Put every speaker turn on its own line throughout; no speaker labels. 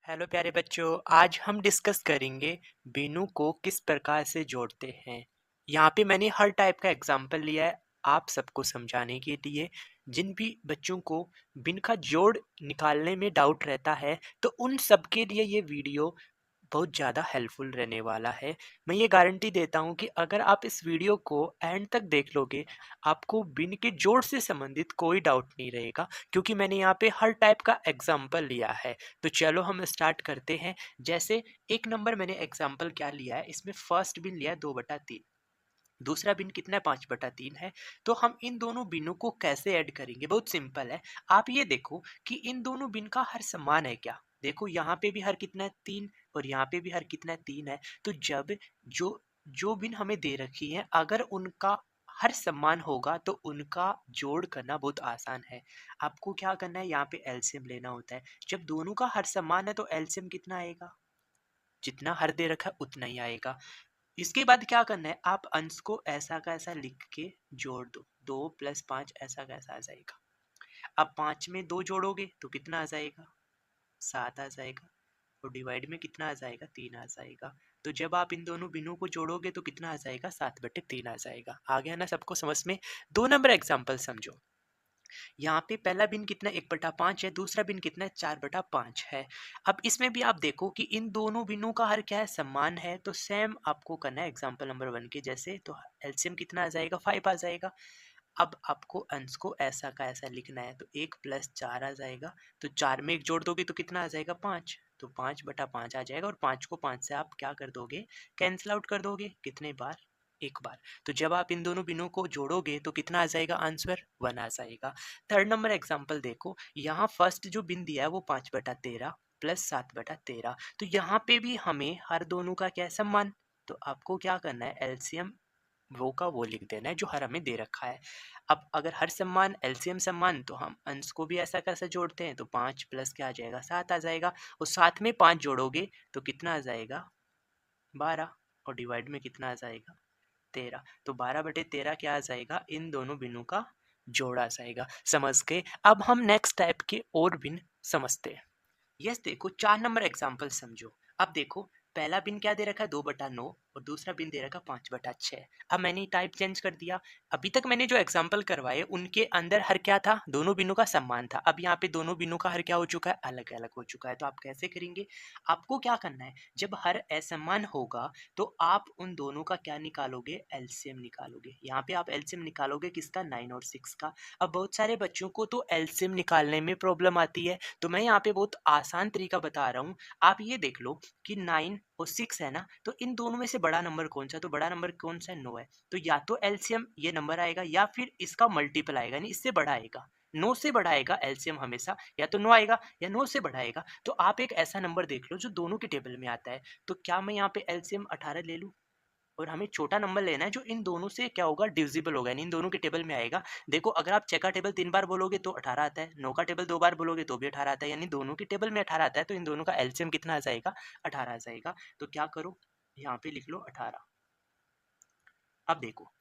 Hello प्यारे बच्चों, आज हम डिस्कस करेंगे बिनों को किस प्रकार से जोड़ते हैं। यहाँ पे मैंने हर टाइप का एग्जाम्पल लिया है आप सबको समझाने के लिए। जिन भी बच्चों को बिन का जोड़ निकालने में डाउट रहता है तो उन सब के लिए ये वीडियो बहुत ज़्यादा हेल्पफुल रहने वाला है। मैं ये गारंटी देता हूँ कि अगर आप इस वीडियो को एंड तक देख लोगे, आपको बिन के जोड़ से संबंधित कोई डाउट नहीं रहेगा, क्योंकि मैंने यहाँ पे हर टाइप का एग्जाम्पल लिया है। तो चलो हम स्टार्ट करते हैं। जैसे एक नंबर मैंने एग्जाम्पल क्या लिया है, इसमें फर्स्ट बिन लिया है 2/3, दूसरा बिन कितना है 5/3 है। तो हम इन दोनों बिनों को कैसे ऐड करेंगे, बहुत सिंपल है। आप ये देखो कि इन दोनों बिन का हर समान है क्या। देखो यहाँ पे भी हर कितना है 3 और यहाँ पे भी हर कितना है 3 है। तो जब जो जो बिन हमें दे रखी है अगर उनका हर समान होगा तो उनका जोड़ करना बहुत आसान है। आपको क्या करना है, यहाँ पे एलसीएम लेना होता है। जब दोनों का हर समान है तो एलसीएम कितना आएगा, जितना हर दे रखा है उतना ही आएगा। इसके बाद क्या करना है, आप अंश को ऐसा का ऐसा लिख के जोड़ दो। 2 + 5 ऐसा का ऐसा आ जाएगा। अब 5 में 2 जोड़ोगे तो कितना आ जाएगा, 7 आ जाएगा। और डिवाइड में कितना आ जाएगा, 3 आ जाएगा। तो जब आप इन दोनों बिनों को जोड़ोगे तो कितना आ जाएगा, 7/3 आ जाएगा। आ गया ना सबको समझ में। 2 नंबर एग्जाम्पल समझो। यहाँ पे पहला बिन कितना 1/5 है, दूसरा बिन कितना है 4/5 है। अब इसमें भी आप देखो कि इन दोनों बिनों का हर क्या है, समान है। तो सेम आपको करना है एग्जाम्पल नंबर 1 के जैसे। तो एलसीएम कितना आ जाएगा, 5 आ जाएगा। अब आपको अंश को ऐसा का ऐसा लिखना है। तो 1 + 4 आ जाएगा। तो 4 में 1 जोड़ दोगे तो कितना आ जाएगा, 5। तो 5/5 आ जाएगा। और 5 को 5 से आप क्या कर दोगे, कैंसिल आउट कर दोगे। कितने बार, एक बार। तो जब आप इन दोनों बिनों को जोड़ोगे तो कितना आ जाएगा, आंसर 1 आ जाएगा। थर्ड नंबर एग्जाम्पल देखो, यहाँ फर्स्ट जो बिन दिया है वो 5/13 + 7/13। तो यहाँ पे भी हमें हर दोनों का क्या है, सम्मान। तो आपको क्या करना है, एलसीएम वो का वो लिख देना है जो हर हमें दे रखा है। अब अगर हर सम्मान एलसीएम सम्मान तो हम अंश को भी ऐसा कैसे जोड़ते हैं। तो 5 प्लस क्या आ जाएगा, 7 आ जाएगा। और साथ में 5 जोड़ोगे तो कितना आ जाएगा, 12। और डिवाइड में कितना आ जाएगा, 13। तो 12/13 क्या आ जाएगा, इन दोनों बिनों का जोड़ आ जाएगा। समझ गए। अब हम नेक्स्ट टाइप के और बिन समझते हैं। यस देखो 4 नंबर एग्जाम्पल समझो। अब देखो पहला बिन क्या दे रखा है, 2/9 और दूसरा बिन दे रखा है 5/6। अब मैंने टाइप चेंज कर दिया। अभी तक मैंने जो एग्जाम्पल करवाए उनके अंदर हर क्या था, दोनों बिनों का समान था। अब यहाँ पे दोनों बिनों का हर क्या हो चुका है, अलग अलग हो चुका है। तो आप कैसे करेंगे, आपको क्या करना है, जब हर असमान होगा तो आप उन दोनों का क्या निकालोगे, एलसीएम निकालोगे। यहाँ पे आप एलसीएम निकालोगे किसका, 9 और 6 का। अब बहुत सारे बच्चों को तो एलसीएम निकालने में प्रॉब्लम आती है, तो मैं यहाँ पे बहुत आसान तरीका बता रहा हूँ। आप ये देख लो कि 9 और 6 है ना, तो इन दोनों में से बड़ा नंबर कौन सा है, तो बड़ा नंबर कौन सा है, 9 है। तो या तो एलसीएम ये नंबर आएगा या फिर इसका मल्टीपल आएगा, यानी इससे बड़ा आएगा। 9 से बड़ा आएगा एलसीएम हमेशा, या तो 9 आएगा या 9 से बड़ा आएगा। तो आप एक ऐसा नंबर देख लो जो दोनों के टेबल में आता है। तो क्या मैं यहाँ पे एलसीएम 18 ले लूँ, और हमें छोटा नंबर लेना है जो इन दोनों से क्या होगा, डिविजिबल होगा, यानी इन दोनों के टेबल में आएगा। देखो अगर आप 6 का टेबल 3 बार बोलोगे तो 18 आता है, 9 का टेबल 2 बार बोलोगे तो भी 18 आता है, यानी दोनों के टेबल में 18 आता है। तो इन दोनों का एलसीएम कितना आ जाएगा, 18 आ जाएगा। तो क्या करो, यहाँ पे लिख लो 18। अब देखो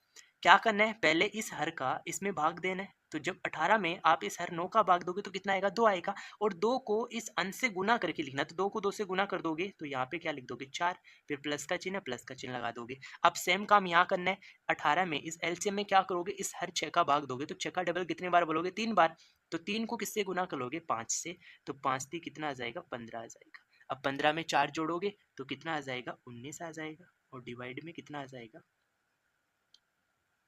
क्या करना है, पहले इस हर का इसमें भाग देना है। तो जब 18 में आप इस हर 9 का भाग दोगे तो कितना आएगा, 2 आएगा। और 2 को इस अंश से गुना करके लिखना है। तो 2 को 2 से गुना कर दोगे तो यहाँ पे क्या लिख दोगे, 4। फिर प्लस का चिन्ह है, प्लस का चिन्ह लगा दोगे। अब सेम काम यहाँ करना है। 18 में इस एलसीएम में क्या करोगे, इस हर 6 का भाग दोगे। तो 6 का डबल कितने बार बोलोगे, 3 बार। तो 3 को किससे गुना करोगे, 5 से। तो 5 3 कितना आ जाएगा, 15 आ जाएगा। अब 15 में 4 जोड़ोगे तो कितना आ जाएगा, 19 आ जाएगा। और डिवाइड में कितना आ जाएगा,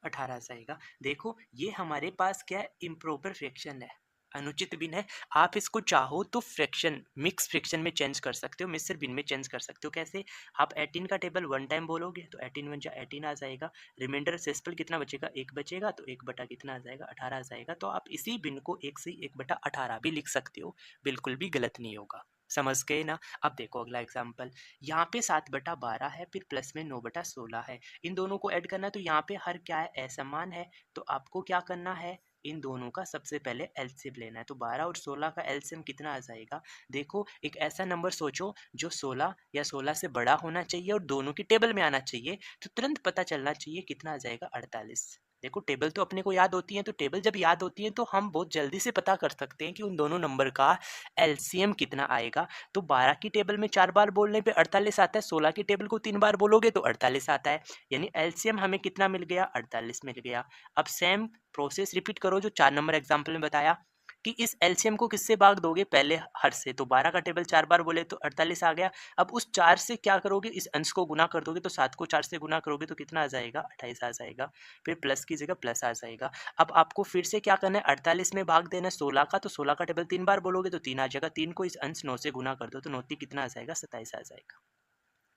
18 जाएगा। देखो ये हमारे पास क्या है, इम्प्रॉपर फ्रैक्शन है, अनुचित बिन है। आप इसको चाहो तो फ्रैक्शन, मिक्स फ्रैक्शन में चेंज कर सकते हो, मिश्र बिन में चेंज कर सकते हो। कैसे, आप 18 का टेबल 1 टाइम बोलोगे तो 18 1 18 आ जाएगा। रिमाइंडर शेषफल कितना बचेगा, 1 बचेगा। तो 1 बटा कितना आ जाएगा, 18 आ जाएगा। तो आप इसी बिन को 1 से 1/18 भी लिख सकते हो, बिल्कुल भी गलत नहीं होगा। समझ गए ना। अब देखो अगला एग्जाम्पल, यहाँ पे 7/12 है, फिर प्लस में 9/16 है। इन दोनों को ऐड करना है। तो यहाँ पे हर क्या है, असमान है। तो आपको क्या करना है, इन दोनों का सबसे पहले एलसीएम लेना है। तो 12 और 16 का एलसीएम कितना आ जाएगा। देखो एक ऐसा नंबर सोचो जो 16 या 16 से बड़ा होना चाहिए और दोनों की टेबल में आना चाहिए। तो तुरंत पता चलना चाहिए कितना आ जाएगा, 48। देखो टेबल तो अपने को याद होती है, तो टेबल जब याद होती है तो हम बहुत जल्दी से पता कर सकते हैं कि उन दोनों नंबर का एलसीएम कितना आएगा। तो 12 की टेबल में 4 बार बोलने पे 48 आता है, 16 की टेबल को 3 बार बोलोगे तो 48 आता है, यानी एलसीएम हमें कितना मिल गया, 48 मिल गया। अब सेम प्रोसेस रिपीट करो जो 4 नंबर एग्जाम्पल में बताया कि इस एलसीएम को किससे भाग दोगे, पहले हर से, तो 12 का टेबल 4 बार बोले तो 48 आ गया। अब उस 4 से क्या करोगे, इस अंश को गुना कर दोगे, तो 7 को 4 से गुना करोगे तो कितना आ जाएगा, 28 आ जाएगा। फिर प्लस की जगह प्लस आ जाएगा। अब आपको फिर से क्या करना है, 48 में भाग देना है 16 का, तो 16 का टेबल 3 बार बोलोगे तो 3 आ जाएगा। 3 को इस अंश 9 से गुना कर दो तो 9 कितना आ जाएगा, 27 आ जाएगा।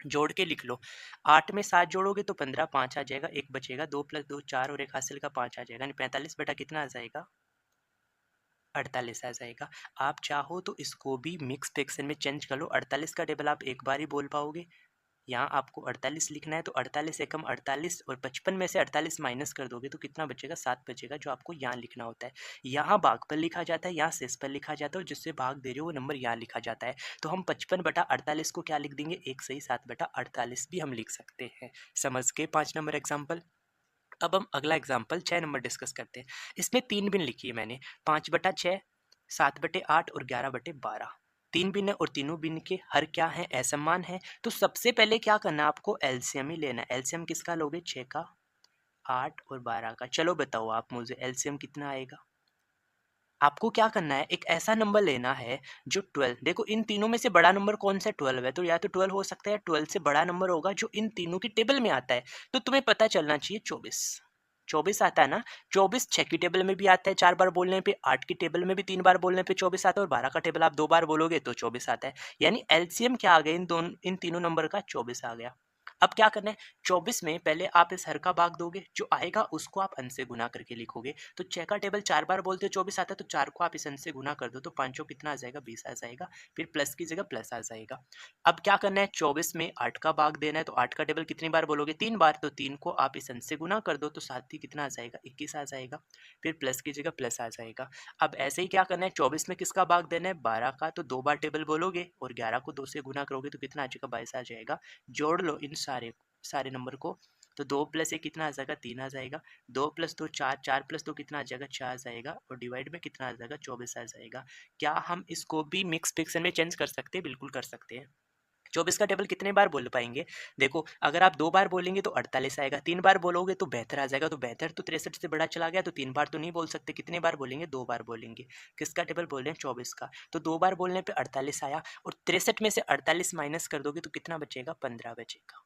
जोड़ के लिख लो, 8 में 7 जोड़ोगे तो 15, 5 आ जाएगा, 1 बचेगा, 2 + 2 4 और 1 हासिल का 5 आ जाएगा, यानी 45 बटा कितना आ जाएगा, 48 आ जाएगा। आप चाहो तो इसको भी मिक्स फ्रैक्शन में चेंज कर लो, 48 का टेबल आप एक बार ही बोल पाओगे। यहाँ आपको 48 लिखना है, तो 48 एकम 48 और 55 में से 48 माइनस कर दोगे तो कितना बचेगा, 7 बचेगा, जो आपको यहाँ लिखना होता है। यहाँ भाग पर लिखा जाता है, यहाँ शेष पर लिखा जाता है, और जिससे भाग दे रहे हो वो नंबर यहाँ लिखा जाता है। तो हम 55 बटा 48 को क्या लिख देंगे, एक सही 7 बटा 48 भी हम लिख सकते हैं। समझ के 5 नंबर एग्जाम्पल। अब हम अगला एग्जाम्पल 6 नंबर डिस्कस करते हैं। इसमें 3 बिन लिखी है मैंने, 5/6, 7/8 और 11/12। 3 बिन है और तीनों बिन के हर क्या है, असमान है। तो सबसे पहले क्या करना है, आपको एलसीएम ही लेना है। एलसीएम किसका लोगे, 6 का, 8 और 12 का। चलो बताओ आप मुझे एलसीएम कितना आएगा। आपको क्या करना है, एक ऐसा नंबर लेना है जो 12, देखो इन तीनों में से बड़ा नंबर कौन सा है, 12 है, तो या तो 12 हो सकता है, 12 से बड़ा नंबर होगा जो इन तीनों की टेबल में आता है। तो तुम्हें पता चलना चाहिए 24, 24 आता है ना। 24 6 की टेबल में भी आता है 4 बार बोलने पे, 8 की टेबल में भी 3 बार बोलने पे 24 आता है, और 12 का टेबल आप 2 बार बोलोगे तो 24 आता है। यानी एलसीएम क्या आ गया, इन तीनों नंबर का 24 आ गया। अब क्या करना है, 24 में पहले आप इस हर का भाग दोगे, जो आएगा उसको आप अंश से गुना करके लिखोगे। तो 6 का टेबल 4 बार बोलते हो 24 आता है, तो 4 को आप इस अंश से गुना कर दो, तो 5 कितना आ जाएगा, 20 आ जाएगा। फिर प्लस की जगह प्लस आ जाएगा। अब क्या करना है, 24 में 8 का भाग देना है, तो 8 का टेबल कितनी बार बोलोगे, 3 बार, तो 3 को आप इस अंश से गुना कर दो, तो 7 ही कितना आ जाएगा, 21 आ जाएगा। फिर प्लस की जगह प्लस आ जाएगा। अब ऐसे ही क्या करना है, 24 में किसका भाग देना है, 12 का, तो 2 बार टेबल बोलोगे और 11 को 2 से गुना करोगे तो कितना आ जाएगा, 22 आ जाएगा। जोड़ लो इन सारे सारे नंबर को, तो 2 + 1 कितना आ जाएगा, 3 आ जाएगा। 2 + 2 4, 4 + 2 कितना आ जाएगा, 6 आ जाएगा, और डिवाइड में कितना आ जाएगा, 24 आ जाएगा। क्या हम इसको भी मिक्स फ्रैक्शन में चेंज कर सकते हैं, बिल्कुल कर सकते हैं। 24 का टेबल कितने बार बोल पाएंगे, देखो अगर आप 2 बार बोलेंगे तो 48 आएगा, 3 बार बोलोगे तो 72 आ जाएगा, तो 72 तो 63 से बड़ा चला गया, तो 3 बार तो नहीं बोल सकते, कितने बार बोलेंगे, 2 बार बोलेंगे। किसका टेबल बोल रहे हैं, 24 का, तो 2 बार बोलने पे 48 आया, और 63 में से 48 माइनस कर दोगे तो कितना बचेगा, 15 बचेगा।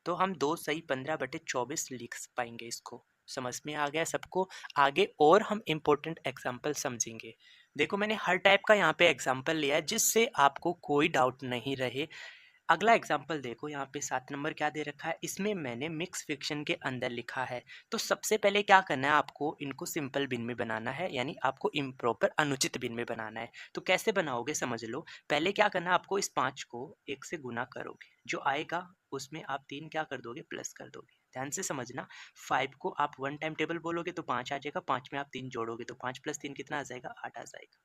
तो हम 2 सही 15/24 लिख पाएंगे इसको। समझ में आ गया सबको। आगे और हम इम्पोर्टेंट एग्जाम्पल समझेंगे। देखो मैंने हर टाइप का यहाँ पे एग्जाम्पल लिया है जिससे आपको कोई डाउट नहीं रहे। अगला एग्जाम्पल देखो, यहाँ पे 7 नंबर क्या दे रखा है, इसमें मैंने मिक्स फ्रिक्शन के अंदर लिखा है। तो सबसे पहले क्या करना है, आपको इनको सिंपल बिन में बनाना है, यानी आपको इम्प्रॉपर अनुचित बिन में बनाना है। तो कैसे बनाओगे समझ लो। पहले क्या करना है, आपको इस 5 को 1 से गुना करोगे, जो आएगा उसमें आप 3 क्या कर दोगे, प्लस कर दोगे। ध्यान से समझना, 5 को आप 1 टाइम टेबल बोलोगे तो 5 आ जाएगा, 5 में आप 3 जोड़ोगे तो 5 + 3 कितना आ जाएगा, 8 आ जाएगा।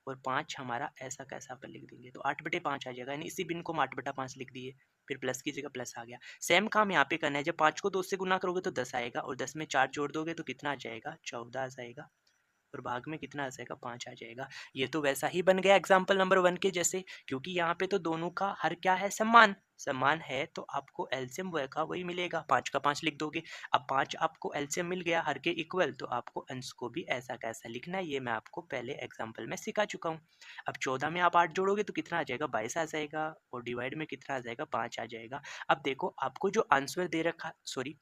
और 5 हमारा ऐसा कैसा पर लिख देंगे तो 8/5 आ जाएगा, यानी इसी बिन को हम 8/5 लिख दिए। फिर प्लस की जगह प्लस आ गया। सेम काम यहाँ पे करना है, जब 5 को 2 से गुना करोगे तो 10 आएगा, और 10 में 4 जोड़ दोगे तो कितना आ जाएगा, 14 आ जाएगा। और भाग में कितना आ जाएगा, 5 आ जाएगा। ये तो वैसा ही बन गया एग्जाम्पल नंबर 1 के जैसे, क्योंकि यहाँ पे तो दोनों का हर क्या है, समान समान है, तो आपको एलसीएम वह का वही मिलेगा, 5 का 5 लिख दोगे। अब 5 आपको एलसीएम मिल गया हर के इक्वल, तो आपको अंश को भी ऐसा कैसा लिखना है, ये मैं आपको पहले एग्जाम्पल में सिखा चुका हूँ। अब 14 में आप 8 जोड़ोगे तो कितना आ जाएगा, 22 आ जाएगा, और डिवाइड में कितना आ जाएगा, 5 आ जाएगा। अब देखो आपको जो आंसर दे रखा, सॉरी,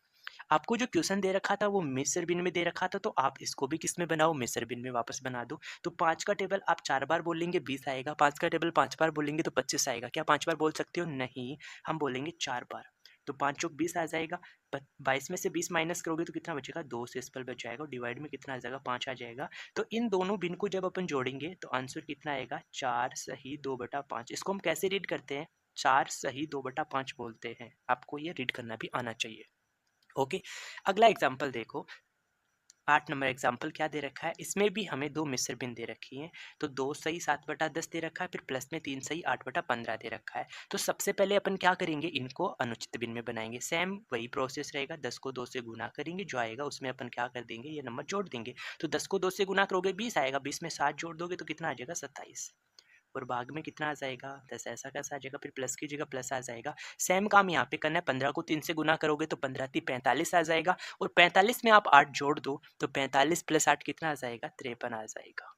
आपको जो क्वेश्चन दे रखा था वो मिस्र बिन में दे रखा था, तो आप इसको भी किस में बनाओ, मिस्र बिन में वापस बना दो। तो 5 का टेबल आप 4 बार बोलेंगे 20 आएगा, 5 का टेबल 5 बार बोलेंगे तो 25 आएगा। क्या 5 बार बोल सकते हो, नहीं, हम बोलेंगे 4 बार। तो 5 चौक 20 आ जाएगा, 22 में से 20 माइनस करोगे तो कितना बचेगा, 2 से इस पर बच जाएगा, डिवाइड में कितना आ जाएगा, 5 आ जाएगा। तो इन दोनों बिन को जब अपन जोड़ेंगे तो आंसर कितना आएगा, 4 सही 2/5। इसको हम कैसे रीड करते हैं, 4 सही 2/5 बोलते हैं। आपको ये रीड करना भी आना चाहिए। ओके, अगला एग्जाम्पल देखो, 8 नंबर एग्जाम्पल क्या दे रखा है, इसमें भी हमें 2 मिश्र भिन्न दे रखी हैं। तो 2 सही 7/10 दे रखा है, फिर प्लस में 3 सही 8/15 दे रखा है। तो सबसे पहले अपन क्या करेंगे, इनको अनुचित भिन्न में बनाएंगे। सेम वही प्रोसेस रहेगा, 10 को 2 से गुना करेंगे, जो आएगा उसमें अपन क्या कर देंगे, ये नंबर जोड़ देंगे। तो 10 को 2 से गुना करोगे 20 आएगा, 20 में 7 जोड़ दोगे तो कितना आ जाएगा, 27। और भाग में कितना आ जाएगा, 10। ऐसा कैसा आ जाएगा, फिर प्लस की जगह प्लस आ जाएगा। सेम काम यहाँ पे करना है, 15 को 3 से गुना करोगे तो 15 3 45 आ जाएगा, और 45 में आप 8 जोड़ दो तो 45 प्लस 8 कितना आ जाएगा, 53 आ जाएगा।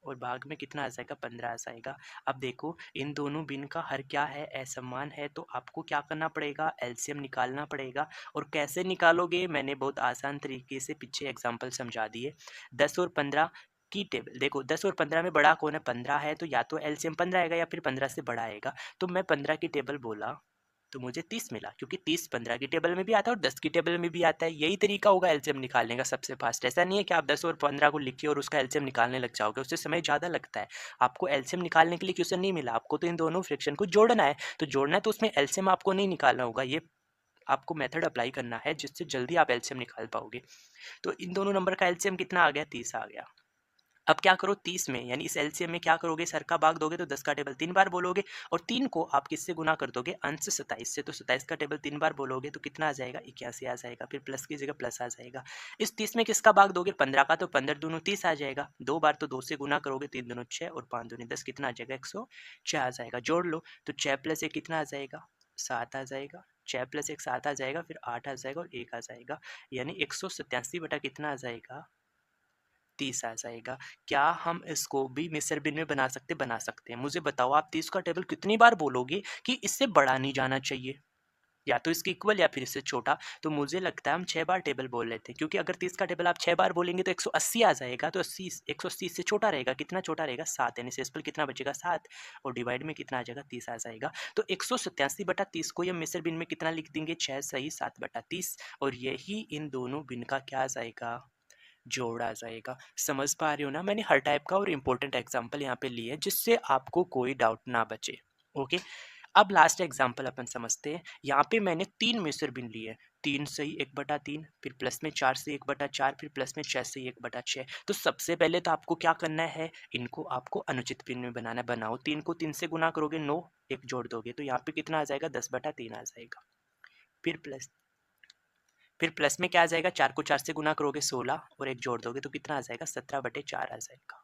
और भाग में कितना आ जाएगा, 15 आ जाएगा। अब देखो इन दोनों भिन्न का हर क्या है, असमान है, तो आपको क्या करना पड़ेगा, एलसीएम निकालना पड़ेगा। और कैसे निकालोगे, मैंने बहुत आसान तरीके से पीछे एग्जांपल समझा दिए। 10 और 15 की टेबल देखो, 10 और 15 में बड़ा कौन है, 15 है, तो या तो एलसीएम 15 आएगा या फिर 15 से बड़ा आएगा। तो मैं 15 की टेबल बोला तो मुझे 30 मिला, क्योंकि 30 15 की टेबल में भी आता है और 10 की टेबल में भी आता है। यही तरीका होगा एलसीएम निकालने का सबसे फास्ट। ऐसा नहीं है कि आप 10 और 15 को लिखिए और उसका एलसीएम निकालने लग जाओगे, उससे समय ज़्यादा लगता है। आपको एलसीएम निकालने के लिए क्वेश्चन नहीं मिला, आपको तो इन दोनों फ्रैक्शन को जोड़ना है। तो जोड़ना है तो उसमें एलसीएम आपको नहीं निकालना होगा, ये आपको मेथड अप्लाई करना है जिससे जल्दी आप एलसीएम निकाल पाओगे। तो इन दोनों नंबर का एलसीएम कितना आ गया, 30 आ गया। अब क्या करो, 30 में यानी इस एलसीएम में क्या करोगे, सर का भाग दोगे तो 10 का टेबल 3 बार बोलोगे, और 3 को आप किससे गुना कर दोगे, अंश 27 से। तो 27 का टेबल 3 बार बोलोगे तो कितना आ जाएगा, 81 आ जाएगा। फिर प्लस की जगह प्लस आ जाएगा। इस 30 में किसका भाग दोगे, 15 का, तो 15 दूनी 30 आ जाएगा। 2 बार तो 2 से गुना करोगे, 3 दूनी 6 और 5 दूनी 10, कितना आ जाएगा, 106 आ जाएगा। जोड़ लो तो 6 प्लस 1 कितना आ जाएगा, 7 आ जाएगा। 6 प्लस 1 7 आ जाएगा, फिर 8 आ जाएगा और 1 आ जाएगा, यानी 187 बटा कितना आ जाएगा, 30 आ जाएगा। क्या हम इसको भी मिस्र बिन में बना सकते हैं। मुझे बताओ आप 30 का टेबल कितनी बार बोलोगे कि इससे बड़ा नहीं जाना चाहिए, या तो इसके इक्वल या फिर इससे छोटा। तो मुझे लगता है हम 6 बार टेबल बोल लेते हैं, क्योंकि अगर 30 का टेबल आप 6 बार बोलेंगे तो 180 आ जाएगा। तो 80 180 से छोटा रहेगा, कितना छोटा रहेगा, 7, यानी शेषफल कितना बचेगा, 7, और डिवाइड में कितना आ जाएगा, 30 आ जाएगा। तो 187/30 को ये मिस्र बिन में कितना लिख देंगे, 6 सही 7/30, और यही इन दोनों बिन का क्या आ जाएगा, जोड़ा जाएगा। समझ पा रहे हो ना, मैंने हर टाइप का और इम्पोर्टेंट एग्जाम्पल यहाँ पे लिए जिससे आपको कोई डाउट ना बचे। ओके, अब लास्ट एग्जाम्पल अपन समझते हैं। यहाँ पे मैंने 3 मिस्र बिन लिए, 3 सही 1/3, फिर प्लस में 4 से 1/4, फिर प्लस में 6 से 1/6। तो सबसे पहले तो आपको क्या करना है, इनको आपको अनुचित बिन में बनाना। बनाओ, 3 को 3 से गुना करोगे 9, 1 जोड़ दोगे तो यहाँ पे कितना आ जाएगा, 10/3 आ जाएगा। फिर प्लस में क्या आ जाएगा, 4 को 4 से गुना करोगे 16, और 1 जोड़ दोगे तो कितना आ जाएगा, 17/4 आ जाएगा।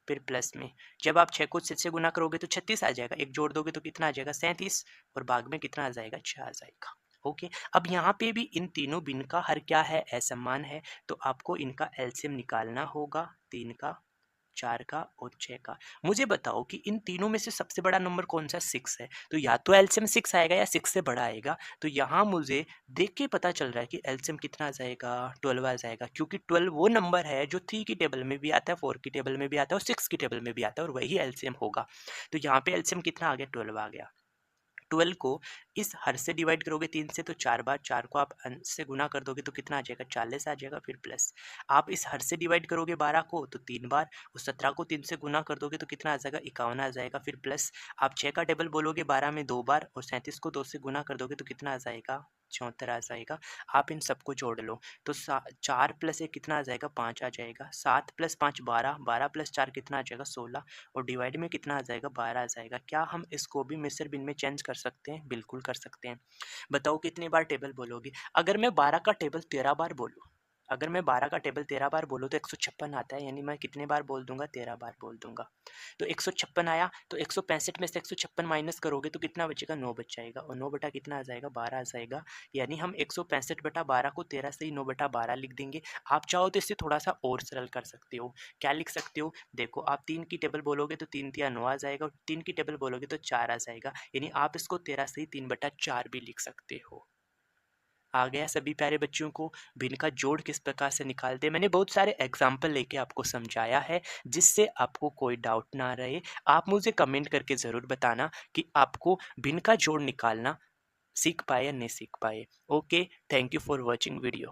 फिर प्लस में जब आप 6 को 6 से गुना करोगे तो 36 आ जाएगा, 1 जोड़ दोगे तो कितना आ जाएगा, 37, और भाग में कितना आ जाएगा, 6 आ जाएगा। ओके, अब यहाँ पे भी इन तीनों बिन का हर क्या है, असमान है। तो आपको इनका एलसीएम निकालना होगा, 3 का, 4 का और 6 का। मुझे बताओ कि इन तीनों में से सबसे बड़ा नंबर कौन सा, 6 है। तो या तो एलसीएम 6 आएगा या 6 से बड़ा आएगा। तो यहाँ मुझे देख के पता चल रहा है कि एलसीएम कितना आ जाएगा, 12 आ जाएगा, क्योंकि 12 वो नंबर है जो 3 की टेबल में भी आता है, 4 की टेबल में भी आता है और 6 की टेबल में भी आता है, और वही एलसीएम होगा। तो यहाँ पे एलसीएम कितना आ गया, 12 आ गया। 12 को इस हर से डिवाइड करोगे 3 से तो 4 बार, 4 को आप अंश से गुना कर दोगे तो कितना आ जाएगा, 40 आ जाएगा। फिर प्लस आप इस हर से डिवाइड करोगे 12 को तो 3 बार, और 17 को 3 से गुना कर दोगे तो कितना आ जाएगा, 51 आ जाएगा। फिर प्लस आप 6 का टेबल बोलोगे 12 में 2 बार, और 37 को 2 से गुना कर दोगे तो कितना आ जाएगा, 74 आ जाएगा। आप इन सबको जोड़ लो तो 4 प्लस 1 कितना आ जाएगा, 5 आ जाएगा। 7 प्लस 5 12, 12 प्लस 4 कितना आ जाएगा, 16, और डिवाइड में कितना आ जाएगा, 12 आ जाएगा। क्या हम इसको भी मिस्र बिन में चेंज कर सकते हैं, बिल्कुल कर सकते हैं। बताओ कितनी बार टेबल बोलोगे, अगर मैं 12 का टेबल 13 बार बोलूँ, अगर मैं 12 का टेबल 13 बार बोलूँ तो 156 आता है, यानी मैं कितने बार बोल दूंगा, 13 बार बोल दूंगा। तो 156 आया, तो 165 में से 156 माइनस करोगे तो कितना बचेगा, 9 बच जाएगा, और 9 बटा कितना आ जाएगा, 12 आ जाएगा। यानी हम 165/12 को 13 से ही 9/12 लिख देंगे। आप चाहो तो इससे थोड़ा सा और सरल कर सकते हो। क्या लिख सकते हो, देखो आप 3 की टेबल बोलोगे तो 3 तिया 9 आ जाएगा, और 3 की टेबल बोलोगे तो 4 आ जाएगा, यानी आप इसको 13 से ही 3/4 भी लिख सकते हो। आ गया सभी प्यारे बच्चों को भिन्न का जोड़ किस प्रकार से निकालते हैं। मैंने बहुत सारे एग्जाम्पल लेके आपको समझाया है जिससे आपको कोई डाउट ना रहे। आप मुझे कमेंट करके ज़रूर बताना कि आपको भिन्न का जोड़ निकालना सीख पाए या नहीं सीख पाए। Okay, thank you for watching video.